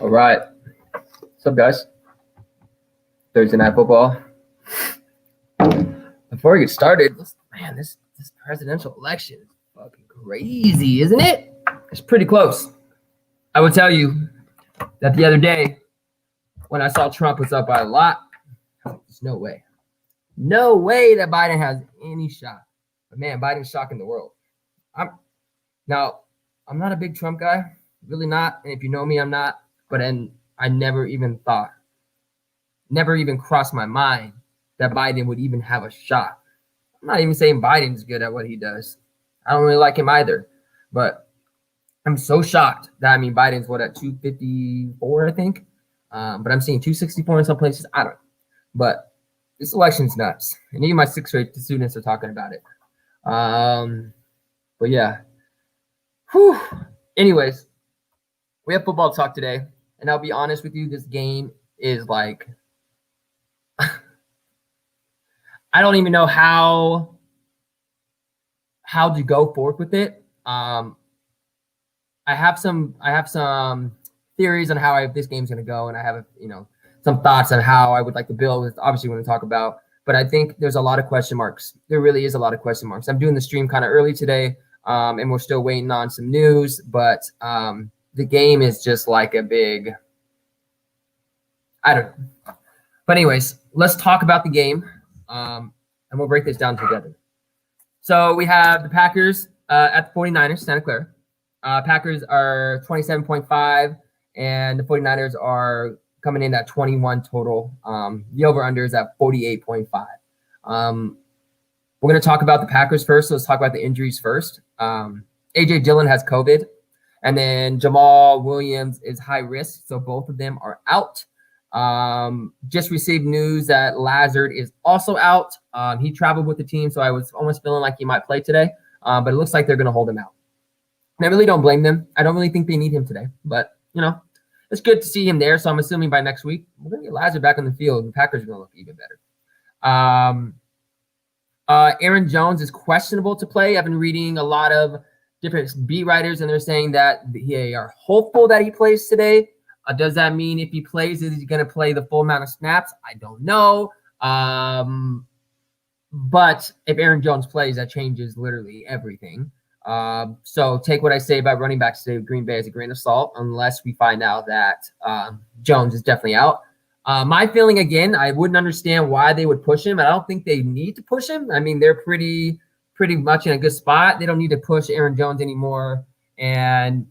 All right. What's up, guys? Thursday Night Football. Before we get started, this presidential election is fucking crazy, isn't it? It's pretty close. I would tell you that the other day when I saw Trump was up by a lot, I was like, there's no way. No way that Biden has any shot. But man, Biden's shocking the world. I'm not a big Trump guy. Really not. And if you know me, I'm not. But then I never even crossed my mind that Biden would even have a shot. I'm not even saying Biden's good at what he does. I don't really like him either. But I'm so shocked that, Biden's at 254, I think. But I'm seeing 264 in some places. I don't know. But this election's nuts. And even my sixth grade students are talking about it. But yeah. Whew. Anyways, we have football talk today. And I'll be honest with you, this game is like, I don't even know how to go forth with it. I have some theories on how this game's going to go, and I have some thoughts on how I would like to build. With obviously want to talk about, but I think there's a lot of question marks. There really is a lot of question marks. I'm doing the stream kind of early today, and we're still waiting on some news, but the game is just like a big, I don't know. But anyways, let's talk about the game, and we'll break this down together. So we have the Packers at the 49ers, Santa Clara. Packers are 27.5, and the 49ers are coming in at 21 total. The over-under is at 48.5. We're going to talk about the Packers first, so let's talk about the injuries first. A.J. Dillon has COVID, and then Jamal Williams is high risk, so both of them are out. Just received news that Lazard is also out. He traveled with the team, so I was almost feeling like he might play today, but it looks like they're going to hold him out. And I really don't blame them. I don't really think they need him today, but, it's good to see him there, so I'm assuming by next week, we're going to get Lazard back on the field, and the Packers are going to look even better. Aaron Jones is questionable to play. I've been reading a lot of different beat writers, and they're saying that they are hopeful that he plays today. Does that mean if he plays, is he going to play the full amount of snaps? I don't know. But if Aaron Jones plays, that changes literally everything. So take what I say about running backs today with Green Bay as a grain of salt, unless we find out that Jones is definitely out. My feeling, again, I wouldn't understand why they would push him. I don't think they need to push him. They're pretty much in a good spot. They don't need to push Aaron Jones anymore and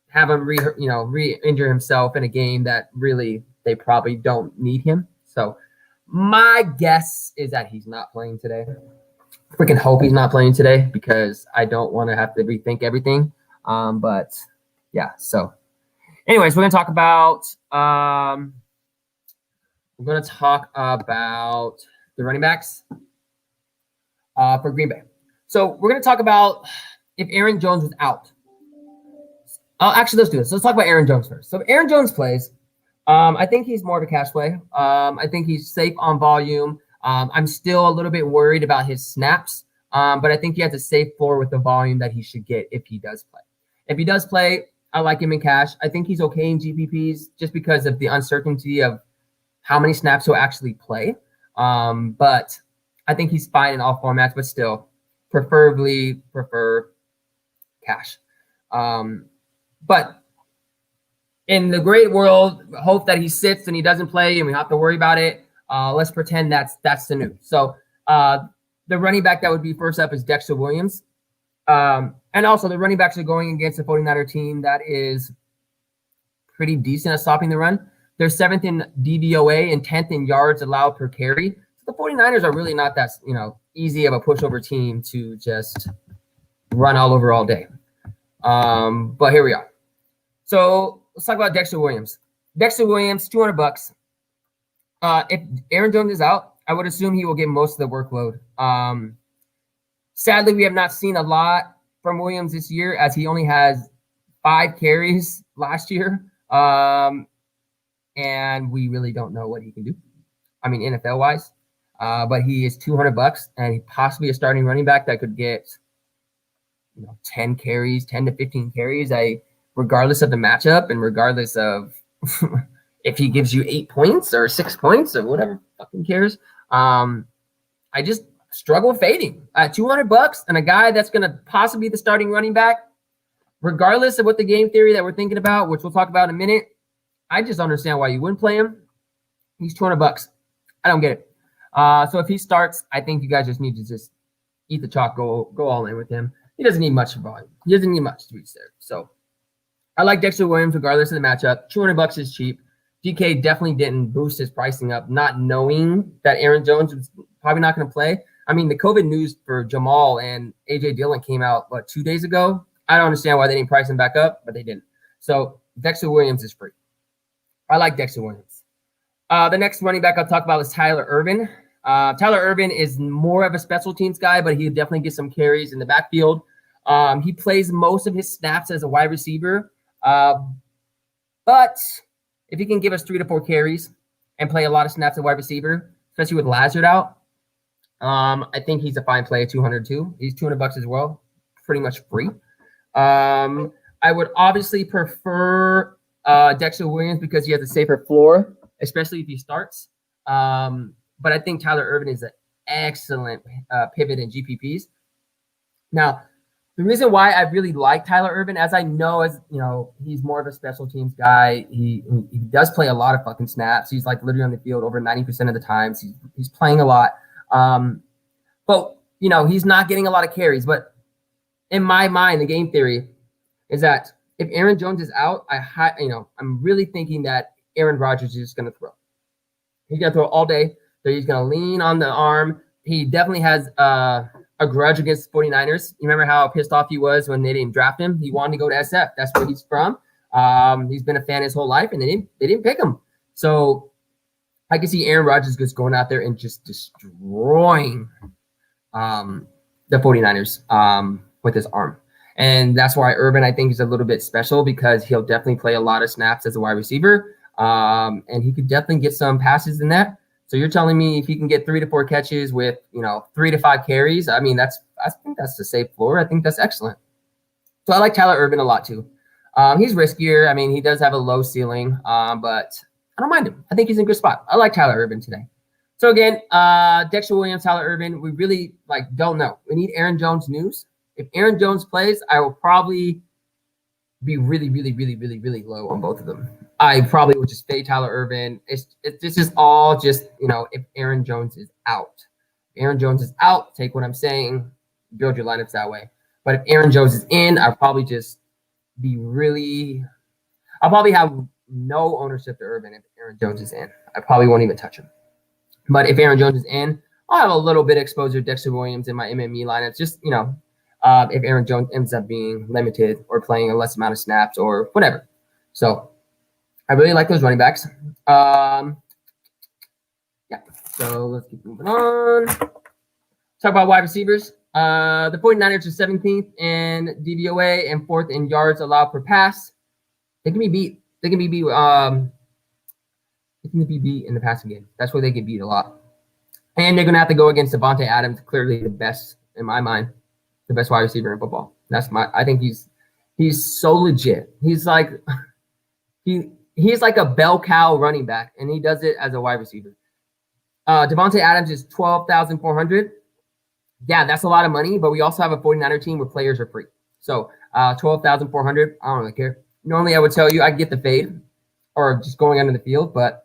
have him re-injure himself in a game that really they probably don't need him. So my guess is that he's not playing today. Freaking hope he's not playing today because I don't want to have to rethink everything. But yeah, so anyways, we're going to talk about the running backs for Green Bay. So we're going to talk about if Aaron Jones was out. Actually, let's do this. Let's talk about Aaron Jones first. So if Aaron Jones plays, I think he's more of a cash play. I think he's safe on volume. I'm still a little bit worried about his snaps, but I think he has a safe floor with the volume that he should get if he does play. If he does play, I like him in cash. I think he's okay in GPPs just because of the uncertainty of how many snaps he'll actually play. But I think he's fine in all formats, but still prefer cash. But in the great world, hope that he sits and he doesn't play and we have to worry about it. Let's pretend that's the news. So the running back that would be first up is Dexter Williams. And also the running backs are going against a 49er team that is pretty decent at stopping the run. They're 7th in DVOA and 10th in yards allowed per carry. So the 49ers are really not that, easy of a pushover team to just run all over all day. But here we are. So let's talk about Dexter Williams. Dexter Williams, $200. If Aaron Jones is out, I would assume he will get most of the workload. Sadly, we have not seen a lot from Williams this year as he only has 5 carries last year. And we really don't know what he can do. NFL-wise. But he is $200 and he possibly a starting running back that could get 10 to 15 carries, regardless of the matchup and regardless of if he gives you 8 points or 6 points or whatever, fucking cares. I just struggle fading at $200 and a guy that's going to possibly be the starting running back, regardless of what the game theory that we're thinking about, which we'll talk about in a minute. I just understand why you wouldn't play him. He's $200. I don't get it. So if he starts, I think you guys just need to just eat the chalk, go all in with him. He doesn't need much volume. He doesn't need much to reach there. So I like Dexter Williams regardless of the matchup. $200 is cheap. DK definitely didn't boost his pricing up, not knowing that Aaron Jones was probably not going to play. I mean, the COVID news for Jamal and AJ Dillon came out, 2 days ago? I don't understand why they didn't price him back up, but they didn't. So Dexter Williams is free. I like Dexter Williams. The next running back I'll talk about is Tyler Ervin. Tyler Ervin is more of a special teams guy, but he'll definitely get some carries in the backfield. He plays most of his snaps as a wide receiver. But if he can give us 3 to 4 carries and play a lot of snaps at wide receiver, especially with Lazard out, I think he's a fine play at 200 too. He's $200 as well, pretty much free. I would obviously prefer Dexter Williams because he has a safer floor, especially if he starts. But I think Tyler Ervin is an excellent pivot in GPPs. Now, the reason why I really like Tyler Ervin, as I know, as you know, he's more of a special teams guy. He does play a lot of fucking snaps. He's like literally on the field over 90% of the times. He's playing a lot. But you know, he's not getting a lot of carries. But in my mind, the game theory is that if Aaron Jones is out, I'm really thinking that Aaron Rodgers is just going to throw. He's going to throw all day. So he's going to lean on the arm. He definitely has a grudge against 49ers. You remember how pissed off he was when they didn't draft him? He wanted to go to SF. That's where he's from. He's been a fan his whole life, and they didn't pick him. So I can see Aaron Rodgers just going out there and just destroying the 49ers with his arm. And that's why Ervin, I think, is a little bit special because he'll definitely play a lot of snaps as a wide receiver. And he could definitely get some passes in that. So you're telling me if he can get 3 to 4 catches with, 3 to 5 carries, I mean, I think that's the safe floor. I think that's excellent. So I like Tyler Ervin a lot too. He's riskier. I mean, he does have a low ceiling, but I don't mind him. I think he's in a good spot. I like Tyler Ervin today. So again, Dexter Williams, Tyler Ervin, we really don't know. We need Aaron Jones news. If Aaron Jones plays, I will probably be really, really, really, really, really low on both of them. I probably would just fade Tyler Ervin. This is all just, if Aaron Jones is out. If Aaron Jones is out, take what I'm saying, build your lineups that way. But if Aaron Jones is in, I'll probably just I'll probably have no ownership to Ervin if Aaron Jones is in. I probably won't even touch him. But if Aaron Jones is in, I'll have a little bit of exposure to Dexter Williams in my MME lineups. Just, if Aaron Jones ends up being limited or playing a less amount of snaps or whatever. So I really like those running backs. Yeah. So let's keep moving on. Talk about wide receivers. The 49ers are 17th in DVOA and 4th in yards allowed per pass. They can be beat. They can be beat in the passing game. That's where they get beat a lot. And they're going to have to go against Davante Adams, clearly the best, in my mind, the best wide receiver in football. I think he's so legit. He's like a bell cow running back, and he does it as a wide receiver. Davante Adams is $12,400. Yeah, that's a lot of money, but we also have a 49er team where players are free. So $12,400, I don't really care. Normally I would tell you I'd get the fade or just going under the field, but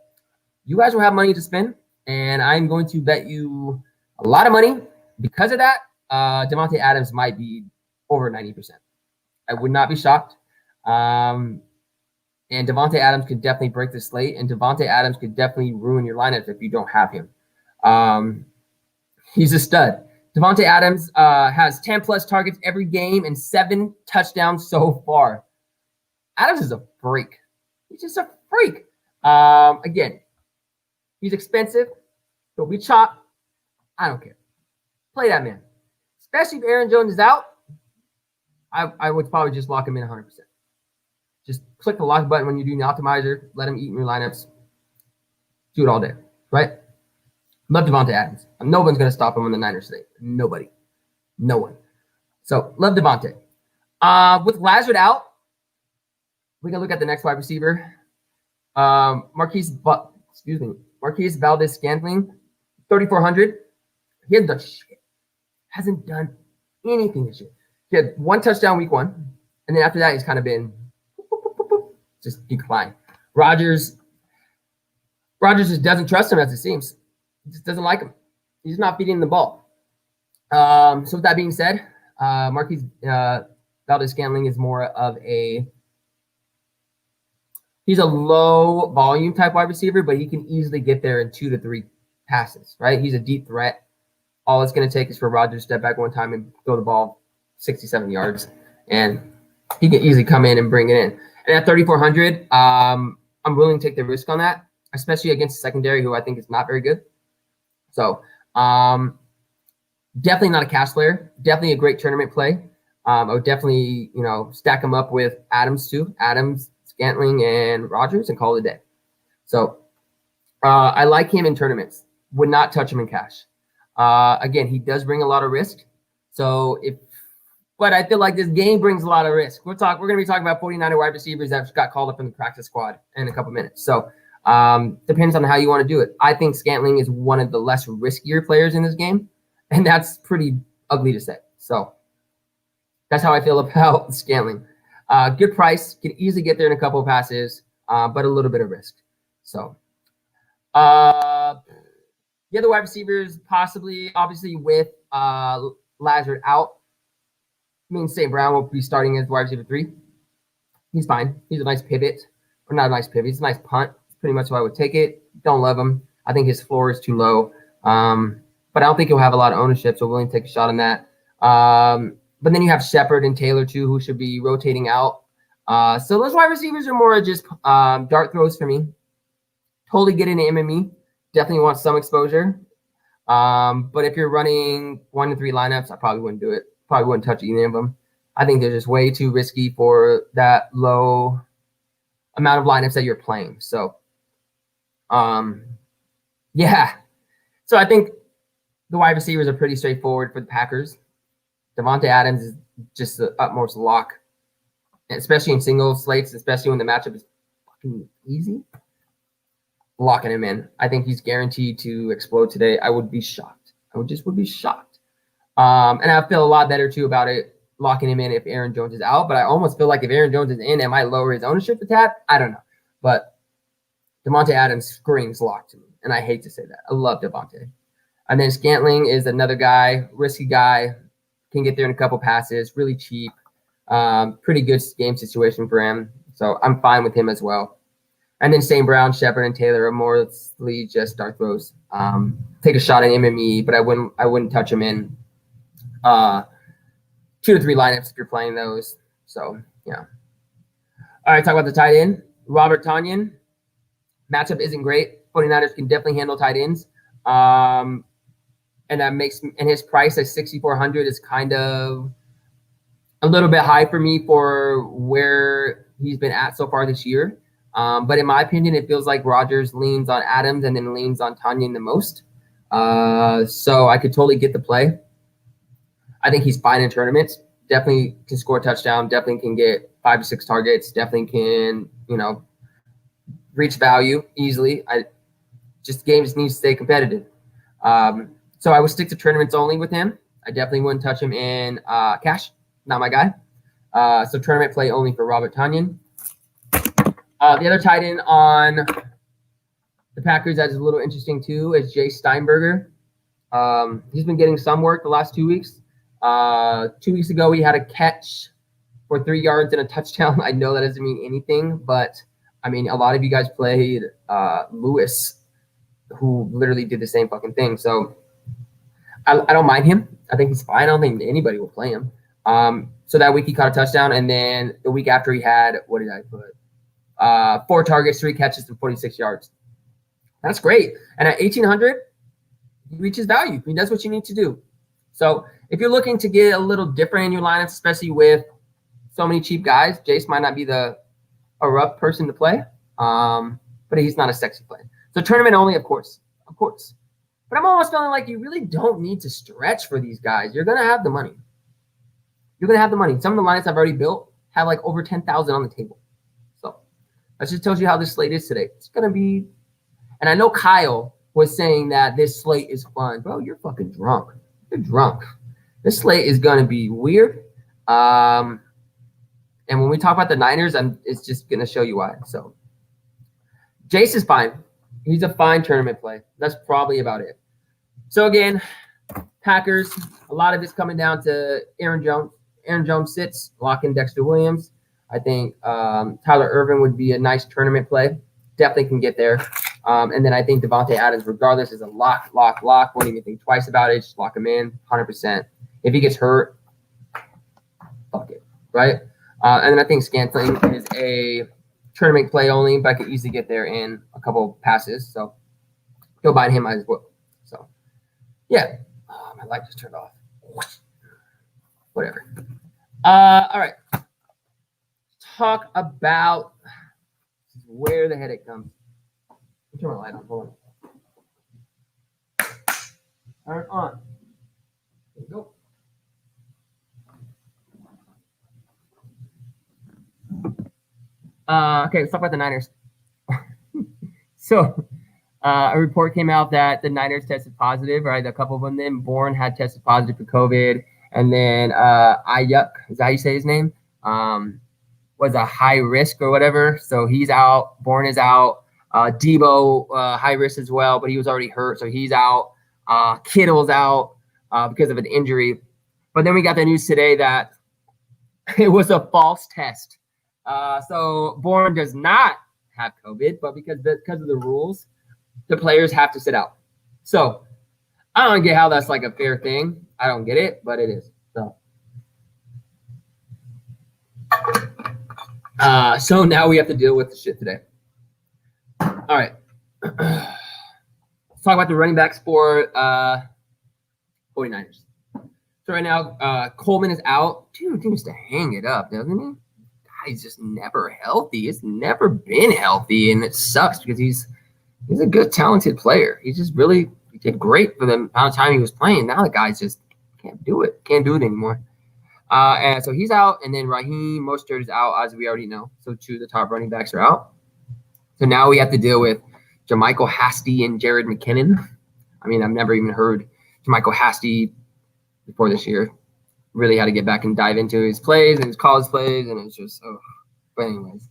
you guys will have money to spend, and I'm going to bet you a lot of money. Because of that, Davante Adams might be over 90%. I would not be shocked. And Davante Adams could definitely break the slate, and Davante Adams could definitely ruin your lineup if you don't have him. He's a stud. Davante Adams has 10-plus targets every game and 7 touchdowns so far. Adams is a freak. He's just a freak. Again, he's expensive. He'll be chopped. I don't care. Play that man. Especially if Aaron Jones is out, I would probably just lock him in 100%. Just click the lock button when you're doing the optimizer. Let him eat in your lineups. Do it all day, right? Love Davante Adams. No one's going to stop him on the Niners today. Nobody. No one. So, love Davante. With Lazard out, we can look at the next wide receiver. Marquise Valdez-Scantling, 3,400. He hasn't done shit. Hasn't done anything this year. He had 1 touchdown week 1, and then after that, he's kind of been just decline. Rodgers just doesn't trust him, as it seems. He just doesn't like him. He's not feeding the ball. So with that being said, Marquise Valdez-Scantling is more of he's a low volume type wide receiver, but he can easily get there in 2 to 3 passes, right? He's a deep threat. All it's going to take is for Rodgers to step back one time and throw the ball 67 yards, and he can easily come in and bring it in. And at 3,400, I'm willing to take the risk on that, especially against the secondary, who I think is not very good. So definitely not a cash player. Definitely a great tournament play. I would definitely, stack him up with Adams too. Adams, Scantling, and Rodgers, and call it a day. So I like him in tournaments. Would not touch him in cash. Again, he does bring a lot of risk. But I feel like this game brings a lot of risk. We're going to be talking about 49er wide receivers that got called up in the practice squad in a couple minutes. So depends on how you want to do it. I think Scantling is one of the less riskier players in this game, and that's pretty ugly to say. So that's how I feel about Scantling. Good price, can easily get there in a couple of passes, but a little bit of risk. So the other wide receivers, possibly, obviously, with Lazard out, means St. Brown will be starting as wide receiver 3. He's fine. He's a nice pivot. Or not a nice pivot. He's a nice punt. It's pretty much how I would take it. Don't love him. I think his floor is too low. But I don't think he'll have a lot of ownership, so willing to take a shot on that. But then you have Shepard and Taylor, too, who should be rotating out. So those wide receivers are more just dart throws for me. Totally get into MME. Definitely want some exposure. But if you're running 1 to 3 lineups, I probably wouldn't do it. Probably wouldn't touch any of them. I think they're just way too risky for that low amount of lineups that you're playing. So, yeah. So I think the wide receivers are pretty straightforward for the Packers. Davante Adams is just the utmost lock, especially in single slates, especially when the matchup is fucking easy. Locking him in. I think he's guaranteed to explode today. I would be shocked. Would be shocked. And I feel a lot better too about it, locking him in if Aaron Jones is out. But I almost feel like if Aaron Jones is in, it might lower his ownership a tad. I don't know. But Davante Adams screams locked to me. And I hate to say that. I love Davante. And then Scantling is another guy, risky guy, can get there in a couple passes, really cheap. Pretty good game situation for him. So I'm fine with him as well. And then St. Brown, Shepard, and Taylor are mostly just dart throws. Take a shot at MME, but I wouldn't touch him in 2 to 3 lineups if you're playing those. So yeah. All right, talk about the tight end. Robert Tonyan. Matchup isn't great. 49ers can definitely handle tight ends. And his price at 6,400 is kind of a little bit high for me for where he's been at so far this year. But in my opinion, it feels like Rodgers leans on Adams and then leans on Tonyan the most. So I could totally get the play. I think he's fine in tournaments. Definitely can score a touchdown. Definitely can get 5 to 6 targets. Definitely can, reach value easily. Games need to stay competitive. So I would stick to tournaments only with him. I definitely wouldn't touch him in cash. Not my guy. So tournament play only for Robert Tonyan. The other tight end on the Packers that is a little interesting too is Jay Steinberger. He's been getting some work the last 2 weeks. 2 weeks ago, he had a catch for 3 yards and a touchdown. I know that doesn't mean anything, but I mean, a lot of you guys played Lewis, who literally did the same fucking thing. So I don't mind him. I think he's fine. I don't think anybody will play him. So that week he caught a touchdown, and then the week after he had, what did I put? 4 targets, 3 catches, and 46 yards. That's great. And at 1,800, he reaches value. He does what you need to do. So if you're looking to get a little different in your lineups, especially with so many cheap guys, Jace might not be a rough person to play, but he's not a sexy play. So tournament only, of course. But I'm almost feeling like you really don't need to stretch for these guys. You're going to have the money. Some of the lineups I've already built have like over 10,000 on the table. So That just tells you how this slate is today. It's going to be, and I know Kyle was saying that this slate is fun. Bro, you're fucking drunk. You're drunk. This slate is going to be weird. And when we talk about the Niners, it's just going to show you why. So Jace is fine. He's a fine tournament play. That's probably about it. So again, Packers, a lot of it's coming down to Aaron Jones. Aaron Jones sits, lock in Dexter Williams. I think Tyler Ervin would be a nice tournament play. Definitely can get there. And then I think Devontae Adams, regardless, is a lock. Won't even think twice about it. Just lock him in, 100%. If he gets hurt, fuck it, right? And then I think Scantling is a tournament play only, but I could easily get there in a couple passes. So go buy him as well. So, yeah. Oh, my light just turned off. Whatever. All right. Talk about where the headache comes. Turn my light on. Hold on. Turn on. There you go. Okay, let's talk about the Niners. So, a report came out that the Niners tested positive, right? A couple of them. Bourne had tested positive for COVID. And then Ayuk, is that how you say his name? Was a high risk or whatever. So he's out. Bourne is out. Debo, high risk as well, but he was already hurt, so he's out. Kittle's out because of an injury. But then we got the news today that it was a false test. So Bourne does not have COVID, but because of the rules, the players have to sit out. So I don't get how that's like a fair thing. I don't get it, but it is. So now we have to deal with the shit today. All right. Let's talk about the running backs for 49ers. So right now, Coleman is out. Dude seems to hang it up, doesn't he? He's just never healthy. He's never been healthy, and it sucks because he's a good, talented player. He did great for the amount of time he was playing. Now the guy's just can't do it anymore. And so he's out, and then Raheem Mostert is out, as we already know. So two of the top running backs are out. So now we have to deal with JaMycal Hasty and Jared McKinnon. I mean, I've never even heard JaMycal Hasty before this year. Really had to get back and dive into his plays and his college plays, and it's just, But anyways.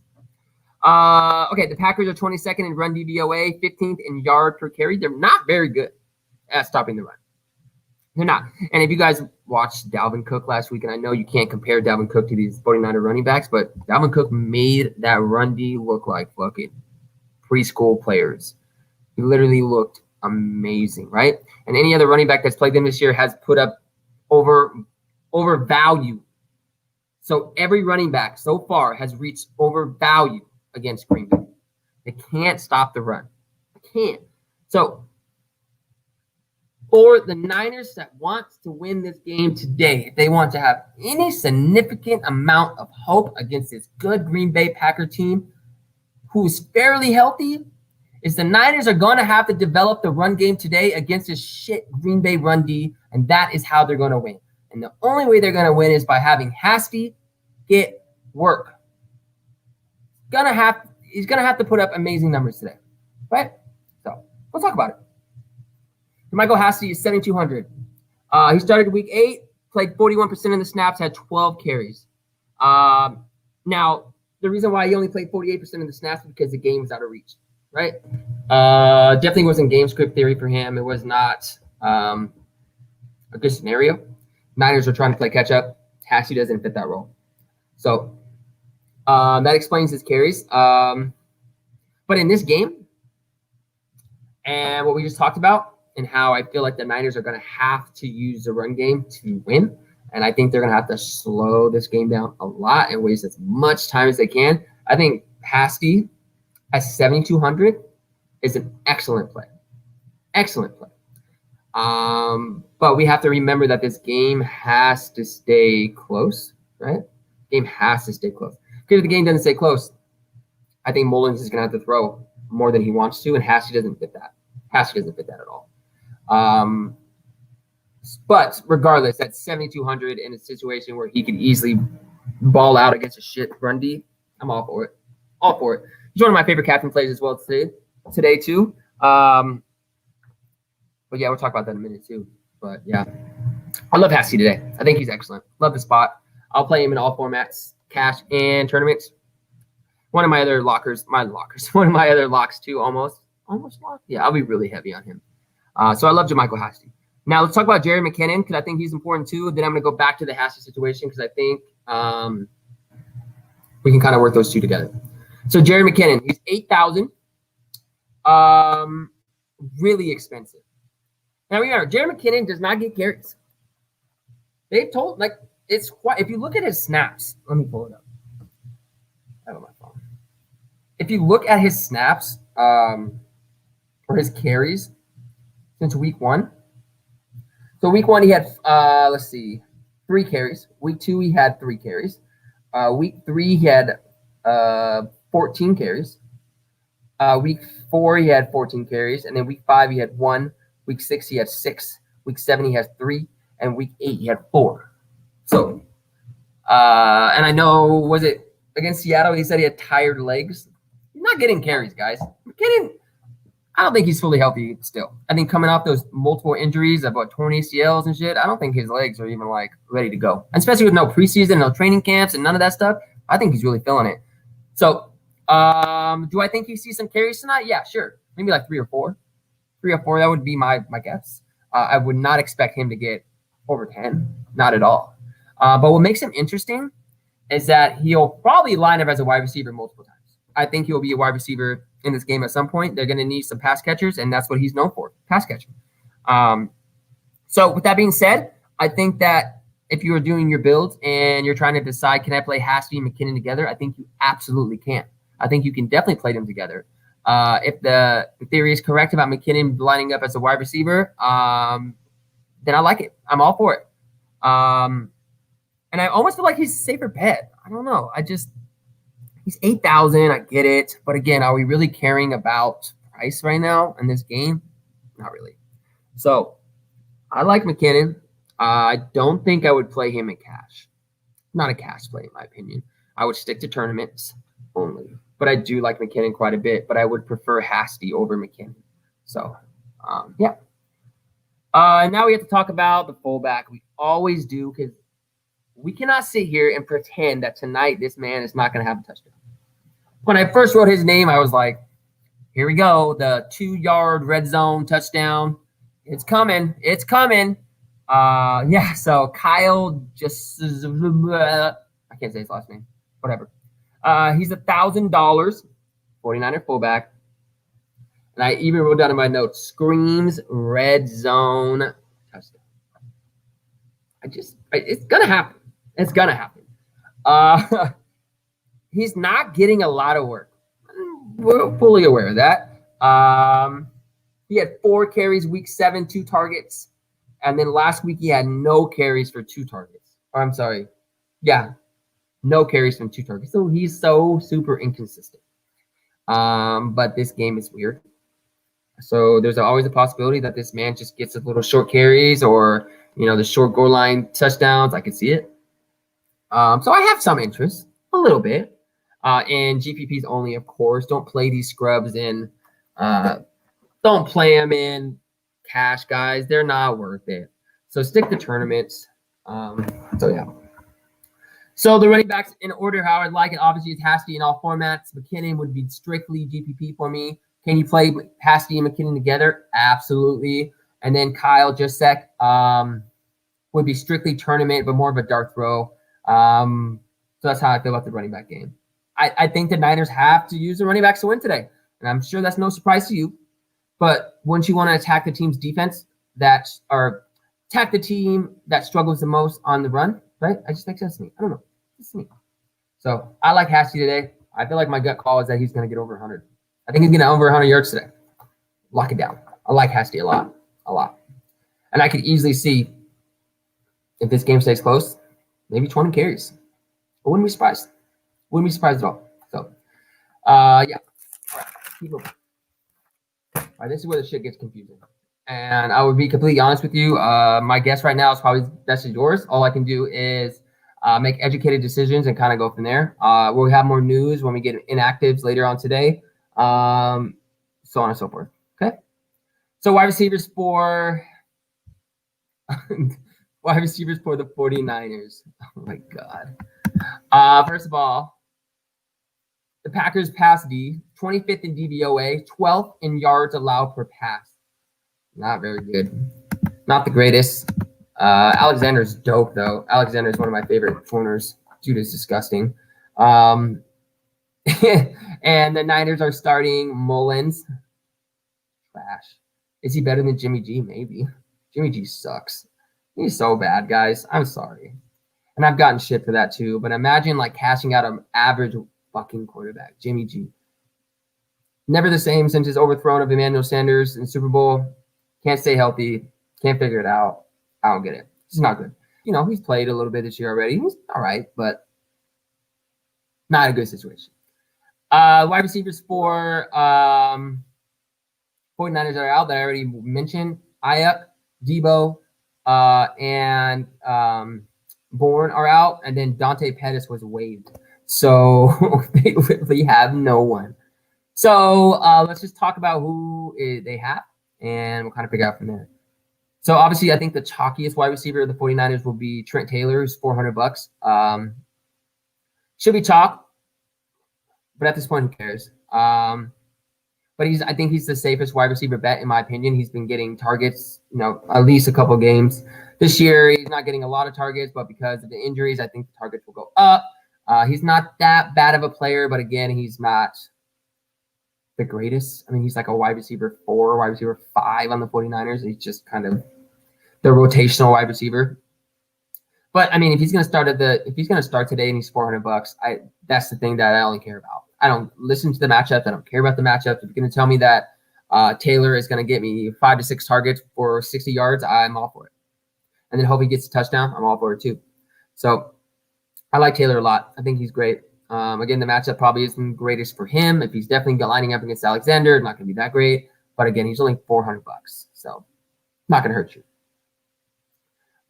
Okay, the Packers are 22nd in run DVOA, 15th in yard per carry. They're not very good at stopping the run. They're not. And if you guys watched Dalvin Cook last week, and I know you can't compare Dalvin Cook to these 49er running backs, but Dalvin Cook made that run D look like fucking preschool players. He literally looked amazing, right? And any other running back that's played them this year has put up over value. So every running back so far has reached over value against Green Bay. They can't stop the run. They can't. So for the Niners that wants to win this game today, if they want to have any significant amount of hope against this good Green Bay Packer team who's fairly healthy, is the Niners are going to have to develop the run game today against this shit Green Bay run D, and that is how they're going to win. And the only way they're going to win is by having Hasty get work. He's going to have to put up amazing numbers today, right? So let's talk about it. Michael Hasty is 7,200. He started week 8, played 41% of the snaps, had 12 carries. Now, the reason why he only played 48% of the snaps is because the game was out of reach, right? Definitely wasn't game script theory for him. It was not a good scenario. Niners are trying to play catch up. Hasty doesn't fit that role. So that explains his carries. But in this game, and what we just talked about, and how I feel like the Niners are going to have to use the run game to win. And I think they're going to have to slow this game down a lot and waste as much time as they can. I think Hasty at 7,200 is an excellent play. Excellent play. But we have to remember that this game has to stay close, right? Game has to stay close. Because if the game doesn't stay close, I think Mullins is going to have to throw more than he wants to, and Hasty doesn't fit that. Hasty doesn't fit that at all. But regardless, at 7,200 in a situation where he could easily ball out against a shit run D, I'm all for it. All for it. He's one of my favorite captain plays as well today too. But yeah, we'll talk about that in a minute too. But yeah, I love Hasty today. I think he's excellent. Love the spot. I'll play him in all formats, cash and tournaments. One of my other one of my other locks too, almost locked. Yeah, I'll be really heavy on him. So I love JaMychal Hasty. Now let's talk about Jerry McKinnon because I think he's important too. Then I'm going to go back to the Hasty situation because I think we can kind of work those two together. So Jerry McKinnon, he's 8,000. Really expensive. Now remember, Jerry McKinnon does not get carries. They've told it's quite. If you look at his snaps, let me pull it up. I have it on my phone. If you look at his snaps or his carries since week 1. So week 1 he had 3 carries. Week 2 he had 3 carries. Week 3 he had 14 carries. Week 4 he had 14 carries, and then week 5 he had 1. Week 6 he had 6. Week 7 he has 3, and week 8 he had 4. So, and I know, was it against Seattle? He said he had tired legs. He's not getting carries, guys. McKinnon, I don't think he's fully healthy still. I think coming off those multiple injuries about torn ACLs and shit, I don't think his legs are even ready to go. And especially with no preseason, no training camps, and none of that stuff. I think he's really feeling it. So, do I think he sees some carries tonight? Yeah, sure. Maybe 3 or 4. 3 or 4, that would be my guess. I would not expect him to get over 10. Not at all. But what makes him interesting is that he'll probably line up as a wide receiver multiple times. I think he'll be a wide receiver in this game at some point. They're going to need some pass catchers, and that's what he's known for, pass catching. So with that being said, I think that if you are doing your builds and you're trying to decide, can I play Hasty and McKinnon together? I think you absolutely can. I think you can definitely play them together. If the theory is correct about McKinnon lining up as a wide receiver, then I like it. I'm all for it. And I almost feel like he's a safer bet. I don't know. He's 8,000. I get it. But again, are we really caring about price right now in this game? Not really. So I like McKinnon. I don't think I would play him in cash. Not a cash play, in my opinion. I would stick to tournaments only. But I do like McKinnon quite a bit. But I would prefer Hasty over McKinnon. So, yeah. Now we have to talk about the fullback. We always do because we cannot sit here and pretend that tonight this man is not going to have a touchdown. When I first wrote his name, I was like, here we go. The 2-yard red zone touchdown. It's coming. It's coming. Yeah, so Kyle just I can't say his last name. Whatever. He's $1,000, 49er fullback. And I even wrote down in my notes, screams red zone touchdown. It's going to happen. It's going to happen. He's not getting a lot of work. We're fully aware of that. He had 4 carries week 7, 2 targets. And then last week he had no carries for 2 targets. Or I'm sorry. Yeah, no carries from 2 targets. So he's so super inconsistent. But this game is weird. So there's always a possibility that this man just gets a little short carries or, the short goal line touchdowns. I can see it. So I have some interest, a little bit. And GPPs only, of course. Don't play these scrubs in. Don't play them in cash, guys. They're not worth it. So stick to tournaments. So yeah. So the running backs in order how I'd like it. Obviously, it's Hasty in all formats. McKinnon would be strictly GPP for me. Can you play Hasty and McKinnon together? Absolutely. And then Kyle Juszczyk would be strictly tournament, but more of a dart throw. So that's how I feel about the running back game. I think the Niners have to use the running backs to win today. And I'm sure that's no surprise to you. But wouldn't you want to attack the team's defense attack the team that struggles the most on the run? Right? It just makes sense to me. I don't know. It's me. So I like Hasty today. I feel like my gut call is that he's going to get over 100. I think he's going to over 100 yards today. Lock it down. I like Hasty a lot. A lot. And I could easily see if this game stays close, maybe 20 carries. I wouldn't be surprised. Wouldn't be surprised at all. So, yeah. All right. Keep moving. All right, this is where the shit gets confusing. And I would be completely honest with you. My guess right now is probably best as yours. All I can do is make educated decisions and kind of go from there. We'll have more news when we get inactives later on today, so on and so forth. Okay. So wide receivers for wide receivers for the 49ers. Oh my God. First of all, the Packers pass D, 25th in DVOA, 12th in yards allowed per pass. Not very good. Not the greatest. Alexander's dope, though. Alexander is one of my favorite corners. Dude is disgusting. And the Niners are starting Mullins. Trash. Is he better than Jimmy G? Maybe. Jimmy G sucks. He's so bad, guys. I'm sorry. And I've gotten shit for that, too. But imagine, like, cashing out an average fucking quarterback. Jimmy G. Never the same since his overthrow of Emmanuel Sanders in Super Bowl. Can't stay healthy. Can't figure it out. I don't get it. It's not good. You know, he's played a little bit this year already. He's all right, but not a good situation. Wide receivers for 49ers are out that I already mentioned. Ayuk, Debo, and Bourne are out, and then Dante Pettis was waived. So they literally have no one. So let's just talk about who they have, and we'll kind of figure out from there. So obviously, I think the chalkiest wide receiver of the 49ers will be Trent Taylor, who's $400. Should be chalk, but at this point, who cares? But I think he's the safest wide receiver bet in my opinion. He's been getting targets, you know, at least a couple games this year. He's not getting a lot of targets, but because of the injuries, I think the targets will go up. He's not that bad of a player, but again, he's not the greatest. I mean, he's like a wide receiver 4, wide receiver 5 on the 49ers. He's just kind of the rotational wide receiver. But I mean, if he's going to start today and he's $400, that's the thing that I only care about. I don't listen to the matchups. I don't care about the matchups. If you're going to tell me that Taylor is going to get me 5 to 6 targets for 60 yards, I'm all for it. And then hope he gets a touchdown. I'm all for it too. So I like Taylor a lot. I think he's great. Again, the matchup probably isn't greatest for him. If he's definitely lining up against Alexander, it's not going to be that great. But again, he's only $400, so not going to hurt you.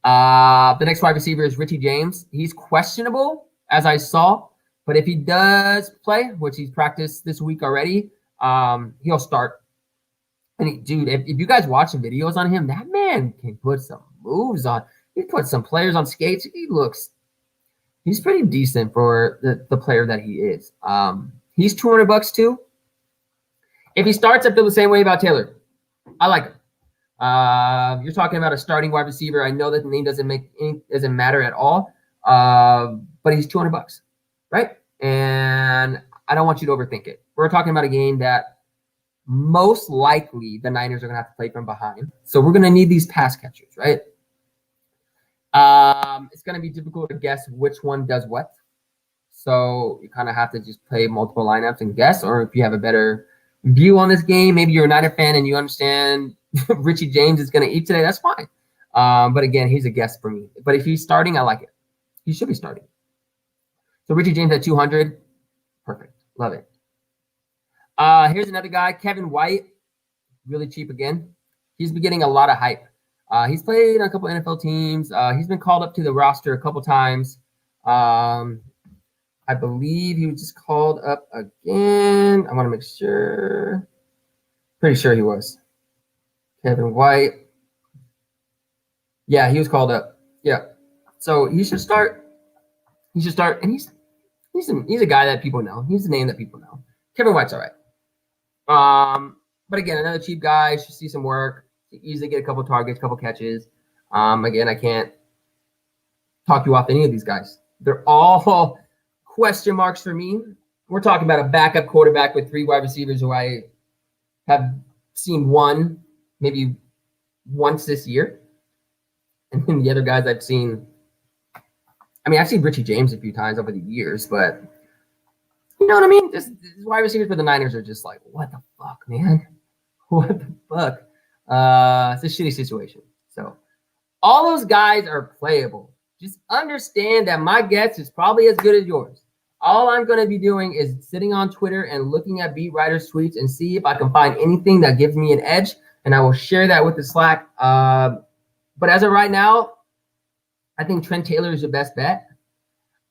The next wide receiver is Richie James. He's questionable, as I saw. But if he does play, which he's practiced this week already, he'll start. And dude, if you guys watch the videos on him, that man can put some moves on. He put some players on skates. He's pretty decent for the player that he is. He's $200 too. If he starts, I feel the same way about Taylor. I like him. You're talking about a starting wide receiver. I know that the name doesn't matter at all. But he's $200, right? And I don't want you to overthink it. We're talking about a game that most likely the Niners are going to have to play from behind. So we're going to need these pass catchers, right? It's going to be difficult to guess which one does what. So you kind of have to just play multiple lineups and guess, or if you have a better view on this game, maybe you're a Niner fan and you understand Richie James is going to eat today, that's fine. But again, he's a guess for me. But if he's starting, I like it. He should be starting. So Richie James at 200. Perfect. Love it. Here's another guy, Kevin White. Really cheap again. He's been getting a lot of hype. He's played on a couple NFL teams. He's been called up to the roster a couple times. I believe he was just called up again. I want to make sure. Pretty sure he was. Kevin White. Yeah, he was called up. Yeah. So he should start. He should start. And he's a guy that people know. He's a name that people know. Kevin White's all right. But again, another cheap guy. Should see some work. Easily get a couple targets, couple catches. Again, I can't talk you off any of these guys. They're all question marks for me. We're talking about a backup quarterback with 3 wide receivers who I have seen one, maybe once this year. And then the other guys I've seen, I've seen Richie James a few times over the years, but you know what I mean? These wide receivers for the Niners are just like, what the fuck, man? What the fuck? It's a shitty situation. So all those guys are playable. Just understand that my guess is probably as good as yours. All I'm going to be doing is sitting on Twitter and looking at beat writers' tweets and see if I can find anything that gives me an edge, and I will share that with the Slack. But as of right now, I think Trent Taylor is your best bet.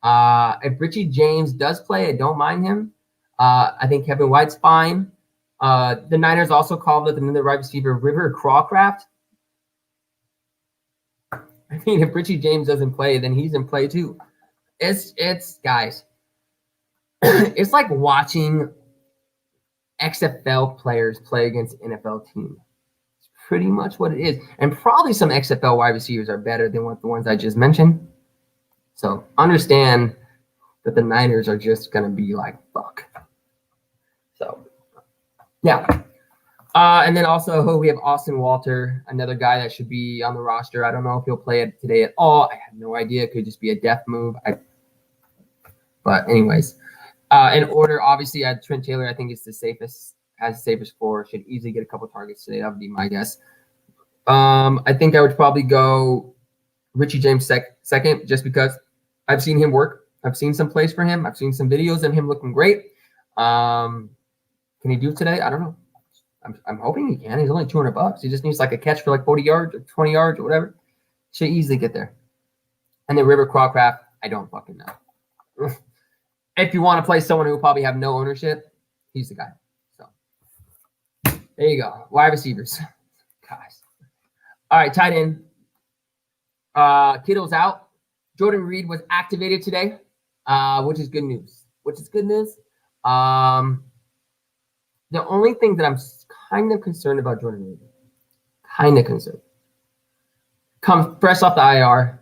If Richie James does play, I don't mind him. I think Kevin White's fine. The Niners also called up another wide receiver, River Crawcraft. I mean, if Richie James doesn't play, then he's in play too. It's guys, it's like watching XFL players play against NFL teams. It's pretty much what it is. And probably some XFL wide receivers are better than what the ones I just mentioned. So understand that the Niners are just going to be like, fuck. So, yeah. And then also we have Austin Walter, another guy that should be on the roster. I don't know if he'll play it today at all. I have no idea. It could just be a death move. But anyways, in order, obviously, I had Trent Taylor. I think it's the safest, has the safest floor. Should easily get a couple targets today. That would be my guess. I think I would probably go Richie James second, just because I've seen him work. I've seen some plays for him. I've seen some videos of him looking great. Can he do it today? I don't know. I'm hoping he can. He's only $200. He just needs like a catch for like 40 yards or 20 yards or whatever. Should easily get there. And then River Crawcraft, I don't fucking know. If you want to play someone who will probably have no ownership, he's the guy. So there you go. Wide receivers. Guys. All right, tight end. Kittle's out. Jordan Reed was activated today, which is good news. The only thing that I'm kind of concerned about Jordan Reed, comes fresh off the IR.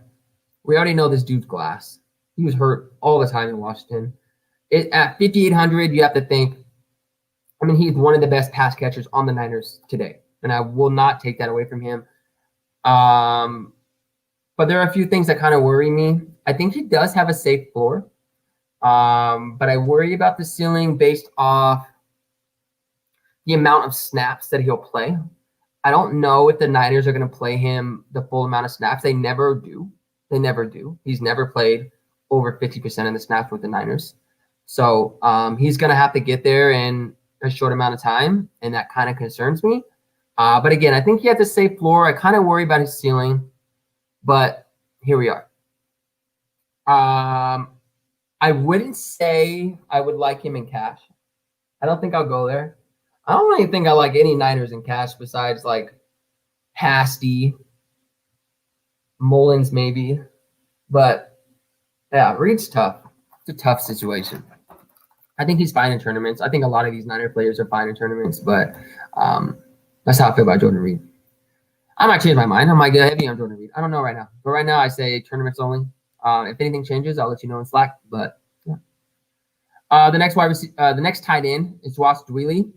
We already know this dude's glass. He was hurt all the time in Washington. At 5,800, you have to think, I mean, he's one of the best pass catchers on the Niners today, and I will not take that away from him. But there are a few things that kind of worry me. I think he does have a safe floor, but I worry about the ceiling based off the amount of snaps that he'll play. I don't know if the Niners are going to play him the full amount of snaps. They never do. He's never played over 50% of the snaps with the Niners. So he's going to have to get there in a short amount of time, and that kind of concerns me. But again, I think he has a safe floor. I kind of worry about his ceiling, but here we are. I wouldn't say I would like him in cash. I don't think I'll go there. I don't really think I like any Niners in cash besides like Hasty, Mullins maybe. But yeah, Reed's tough. It's a tough situation. I think he's fine in tournaments. I think a lot of these Niner players are fine in tournaments, but that's how I feel about Jordan Reed. I might change my mind. I might get heavy on Jordan Reed. I don't know right now. But right now I say tournaments only. If anything changes, I'll let you know in Slack. But yeah. The next tight end is Ross Dwelly.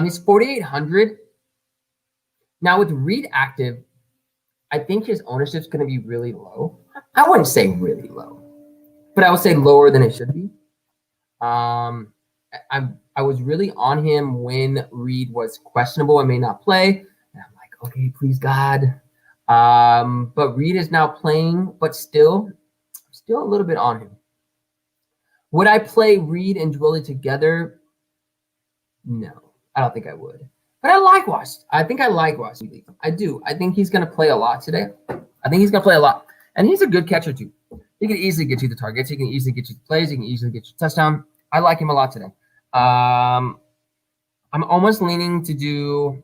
He's 4,800. Now with Reed active, I think his ownership is going to be really low. I wouldn't say really low, but I would say lower than it should be. I was really on him when Reed was questionable and may not play. And I'm like, okay, please God. But Reed is now playing, but still a little bit on him. Would I play Reed and Dwelly together? No, I don't think I would. But I like Ross. I think I like Ross. I do. I think he's going to play a lot today. And he's a good catcher too. He can easily get you the targets. He can easily get you the plays. He can easily get you a touchdown. I like him a lot today. I'm almost leaning to do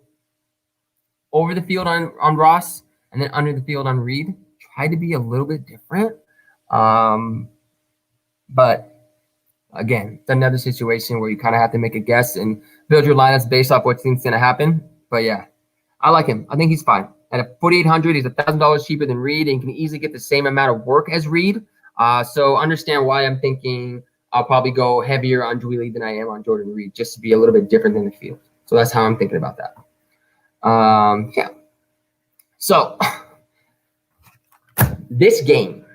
over the field on Ross and then under the field on Reed. Try to be a little bit different. But again, it's another situation where you kind of have to make a guess and build your lineups based off what you think's going to happen. But yeah, I like him. I think he's fine. At 4,800, he's $1,000 cheaper than Reed and can easily get the same amount of work as Reed. So understand why I'm thinking I'll probably go heavier on Dwelly than I am on Jordan Reed, just to be a little bit different than the field. So that's how I'm thinking about that. Yeah. So this game,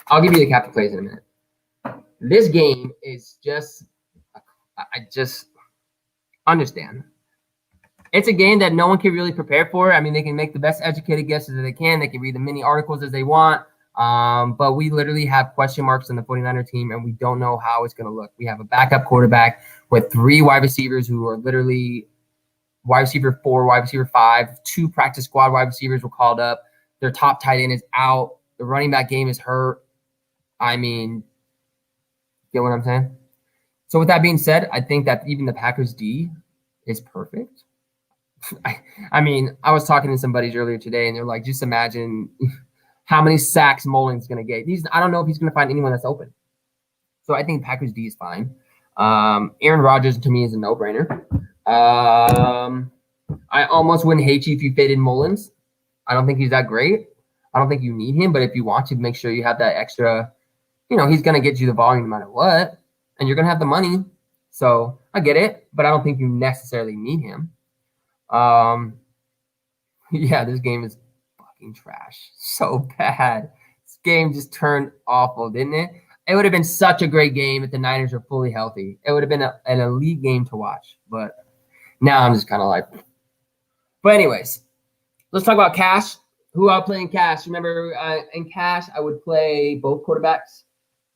I'll give you the captain plays in a minute. This game is just, I just understand. It's a game that no one can really prepare for. I mean, they can make the best educated guesses that they can. They can read the many articles as they want. But we literally have question marks on the 49er team, and we don't know how it's going to look. We have a backup quarterback with 3 wide receivers who are literally wide receiver 4, wide receiver 5. 2 practice squad wide receivers were called up. Their top tight end is out. The running back game is hurt. I mean, get what I'm saying? So with that being said, I think that even the Packers D is perfect. I mean, I was talking to some buddies earlier today, and they're like, just imagine how many sacks Mullins going to get. I don't know if he's going to find anyone that's open. So I think Packers D is fine. Aaron Rodgers to me is a no-brainer. I almost wouldn't hate you if you faded Mullins. I don't think he's that great. I don't think you need him, but if you want to, make sure you have that extra. He's going to get you the volume no matter what, and you're going to have the money. So I get it, but I don't think you necessarily need him. Yeah, this game is fucking trash. So bad. This game just turned awful, didn't it? It would have been such a great game if the Niners were fully healthy. It would have been an elite game to watch, but now I'm just kind of like. But anyways, let's talk about cash. Who I play in cash? Remember, in cash, I would play both quarterbacks.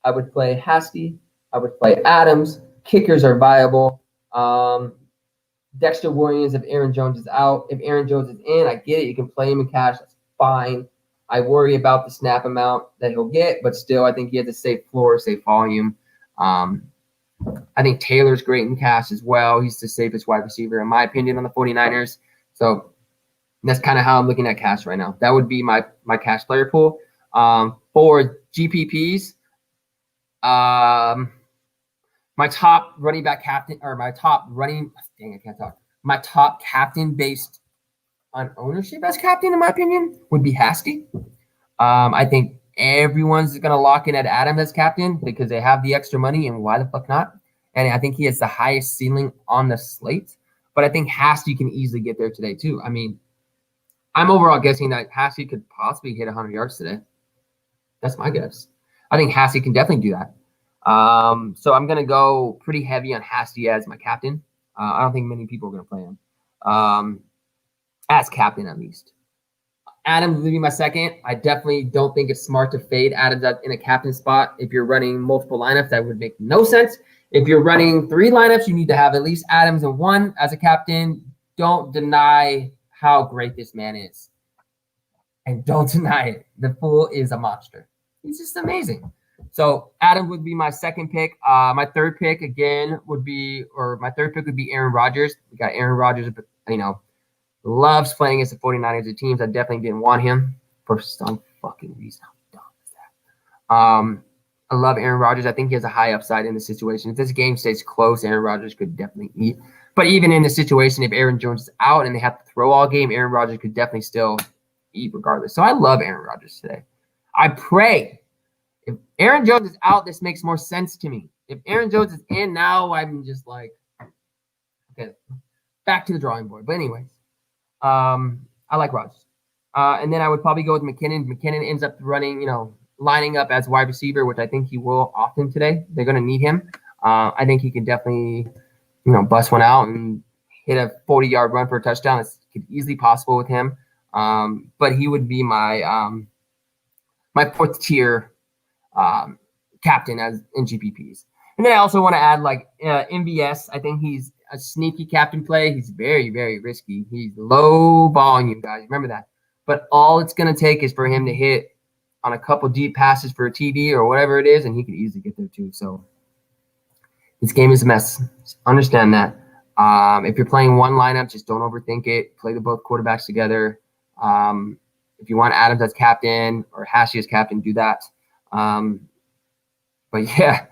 I would play Hasty. I would play Adams. Kickers are viable. Dexter Williams if Aaron Jones is out. If Aaron Jones is in, I get it. You can play him in cash. That's fine. I worry about the snap amount that he'll get, but still, I think he has a safe floor, safe volume. I think Taylor's great in cash as well. He's the safest wide receiver, in my opinion, on the 49ers. So that's kind of how I'm looking at cash right now. That would be my cash player pool. For GPPs, my top running back captain, or my top captain based on ownership as captain, in my opinion, would be Hasty. I think everyone's going to lock in at Adams as captain because they have the extra money, and why the fuck not? And I think he has the highest ceiling on the slate. But I think Hasty can easily get there today too. I mean, I'm overall guessing that Hasty could possibly hit 100 yards today. That's my guess. I think Hasty can definitely do that. So I'm going to go pretty heavy on Hasty as my captain. I don't think many people are going to play him as captain, at least. Adams will be my second. I definitely don't think it's smart to fade Adams in a captain spot. If you're running multiple lineups, that would make no sense. If you're running 3 lineups, you need to have at least Adams in one as a captain. Don't deny how great this man is. And don't deny it. The fool is a monster. He's just amazing. So Adams would be my second pick. My third pick would be Aaron Rodgers. We got Aaron Rodgers, loves playing against the 49ers of teams. I definitely didn't want him for some fucking reason. How dumb is that? I love Aaron Rodgers. I think he has a high upside in the situation. If this game stays close, Aaron Rodgers could definitely eat. But even in the situation, if Aaron Jones is out and they have to throw all game, Aaron Rodgers could definitely still eat regardless. So I love Aaron Rodgers today. I pray if Aaron Jones is out, this makes more sense to me. If Aaron Jones is in now, I'm just like, okay, back to the drawing board. But anyways, I like Rodgers. And then I would probably go with McKinnon. McKinnon ends up lining up as wide receiver, which I think he will often today. They're going to need him. I think he can definitely, bust one out and hit a 40-yard run for a touchdown. It's easily possible with him. But he would be my my fourth tier captain as in GPPs. And then I also want to add MVS. I think he's a sneaky captain play. He's very, very risky. He's low volume, guys. Remember that. But all it's going to take is for him to hit on a couple deep passes for a TD or whatever it is, and he could easily get there too. So this game is a mess. Just understand that. If you're playing one lineup, just don't overthink it. Play the both quarterbacks together. If you want Adams as captain or Hasty as captain, do that. But yeah,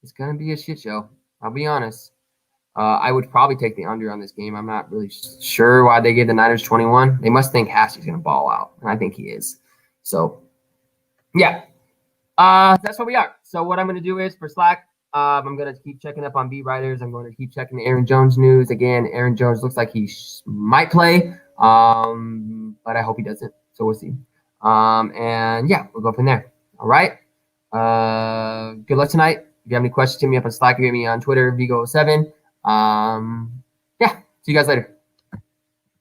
it's going to be a shit show. I'll be honest. I would probably take the under on this game. I'm not really sure why they gave the Niners 21. They must think Hasty's going to ball out, and I think he is. So, yeah, that's what we are. So what I'm going to do is for Slack, I'm going to keep checking up on beat writers. I'm going to keep checking the Aaron Jones news. Again, Aaron Jones looks like he might play, but I hope he doesn't. So we'll see. And, yeah, we'll go from there. All right. Good luck tonight. If you have any questions, hit me up on Slack. Hit me on Twitter, Vigo7. Yeah, see you guys later.